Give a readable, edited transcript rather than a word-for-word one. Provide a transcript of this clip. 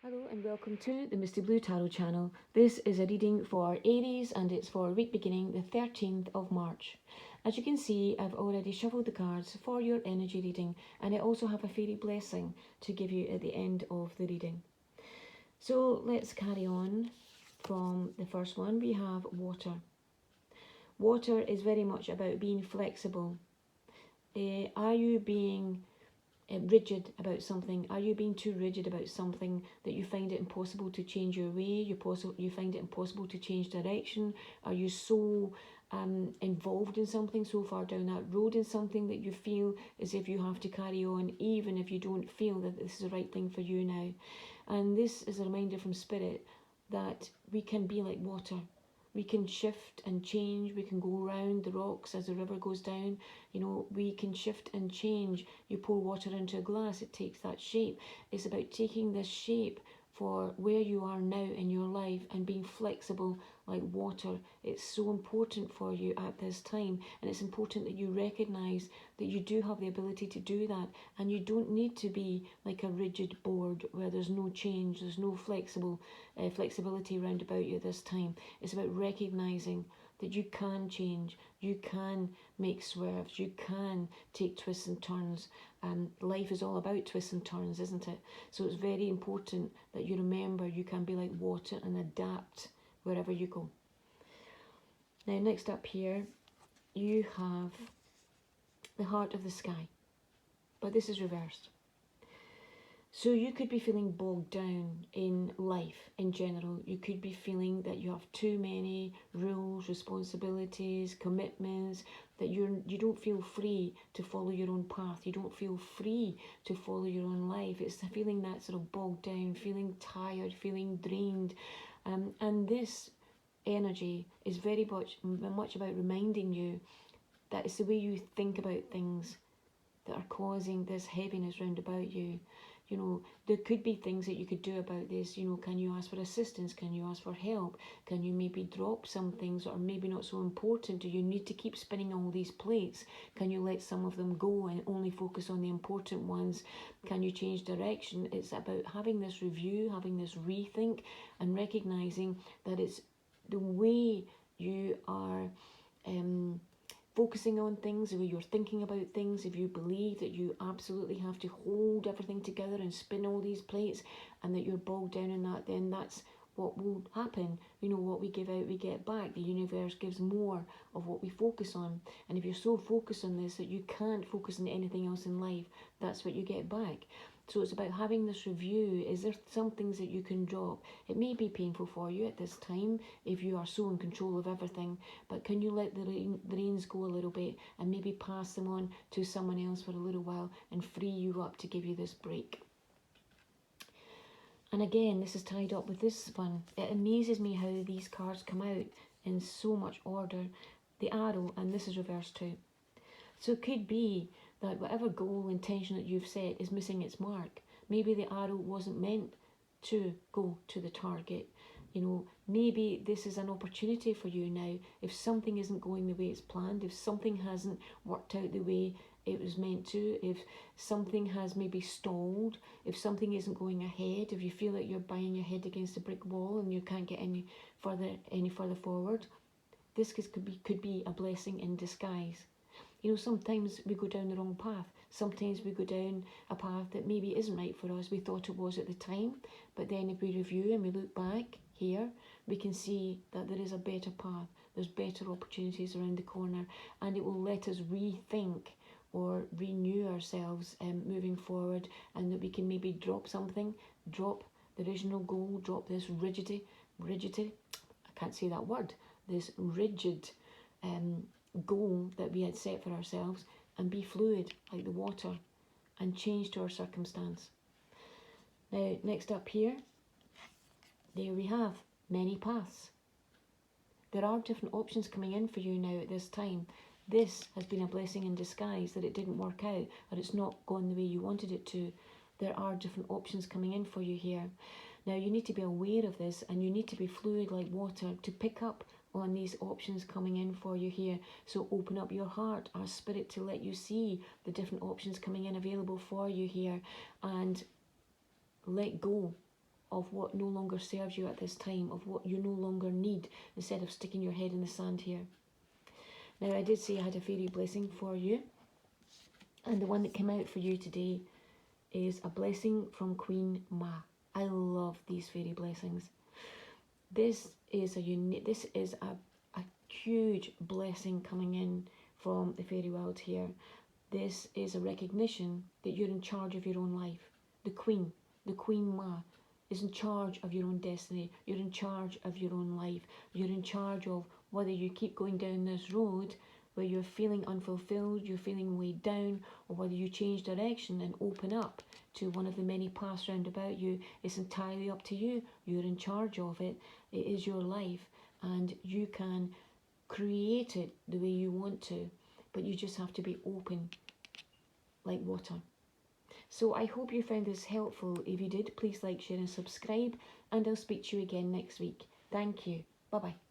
Hello and welcome to the Misty Blue Tarot channel. This is a reading for Aries and it's for week beginning the 13th of March. As you can see, I've already shuffled the cards for your energy reading, and I also have a fairy blessing to give you at the end of the reading. So let's carry on from the first one. We have water. Water is very much about being flexible. Are you being rigid about something? Are you being too rigid about something that you find it impossible to change your way? You find it impossible to change direction? Are you so involved in something, so far down that road in something, that you feel as if you have to carry on even if you don't feel that this is the right thing for you now? And this is a reminder from Spirit that we can be like water. We can shift and change. We can go around the rocks as the river goes down. We can shift and change. You pour water into a glass, it takes that shape. It's about taking this shape for where you are now in your life and being flexible like water. It's so important for you at this time, and it's important that you recognize that you do have the ability to do that, and you don't need to be like a rigid board where there's no change, there's no flexibility around about you this time. It's about recognizing that you can change, you can make swerves, you can take twists and turns. Life is all about twists and turns, isn't it? So it's very important that you remember you can be like water and adapt wherever you go. Now, next up here, you have the heart of the sky, but this is reversed. So you could be feeling bogged down in life in general. You could be feeling that you have too many rules, responsibilities, commitments, that you don't feel free to follow your own path. You don't feel free to follow your own life. It's feeling that sort of bogged down, feeling tired, feeling drained. And this energy is very much about reminding you that it's the way you think about things that are causing this heaviness round about you. There could be things that you could do about this. Can you ask for assistance? Can you ask for help? Can you maybe drop some things that are maybe not so important? Do you need to keep spinning all these plates? Can you let some of them go and only focus on the important ones? Can you change direction? It's about having this review, having this rethink, and recognizing that it's the way you are focusing on things, the way you're thinking about things. If you believe that you absolutely have to hold everything together and spin all these plates, and that you're bogged down in that, then that's what will happen. What we give out, we get back. The universe gives more of what we focus on. And if you're so focused on this that you can't focus on anything else in life, that's what you get back. So it's about having this review. Is there some things that you can drop? It may be painful for you at this time if you are so in control of everything, but can you let the reins go a little bit and maybe pass them on to someone else for a little while and free you up to give you this break? And again, this is tied up with this one. It amazes me how these cards come out in so much order. The arrow, and this is reversed too. So it could be that whatever goal, intention that you've set is missing its mark. Maybe the arrow wasn't meant to go to the target. Maybe this is an opportunity for you now. If something isn't going the way it's planned, if something hasn't worked out the way it was meant to, if something has maybe stalled, if something isn't going ahead, if you feel like you're banging your head against a brick wall and you can't get any further forward, this could be a blessing in disguise. Sometimes we go down the wrong path. Sometimes we go down a path that maybe isn't right for us. We thought it was at the time, but then if we review and we look back here, we can see that there is a better path. There's better opportunities around the corner, and it will let us rethink or renew ourselves moving forward, and that we can maybe drop something, drop the original goal, drop this rigidity, I can't say that word, this rigid goal that we had set for ourselves, and be fluid like the water and change to our circumstance. Now, next up here, there we have many paths. There are different options coming in for you now at this time. This has been a blessing in disguise that it didn't work out, or it's not gone the way you wanted it to. There are different options coming in for you here. Now, you need to be aware of this, and you need to be fluid like water to pick up on these options coming in for you here. So open up your heart, ask Spirit to let you see the different options coming in available for you here, and let go of what no longer serves you at this time, of what you no longer need, instead of sticking your head in the sand here. Now, I did say I had a fairy blessing for you, and the one that came out for you today is a blessing from Queen Ma. I love these fairy blessings. This is a huge blessing coming in from the fairy world here. This is a recognition that you're in charge of your own life. The Queen Ma, is in charge of your own destiny. You're in charge of your own life. You're in charge of whether you keep going down this road where you're feeling unfulfilled, you're feeling weighed down, or whether you change direction and open up to one of the many paths round about you. It's entirely up to you. You're in charge of it. It is your life, and you can create it the way you want to, but you just have to be open like water. So I hope you found this helpful. If you did, please like, share and subscribe, and I'll speak to you again next week. Thank you. Bye bye.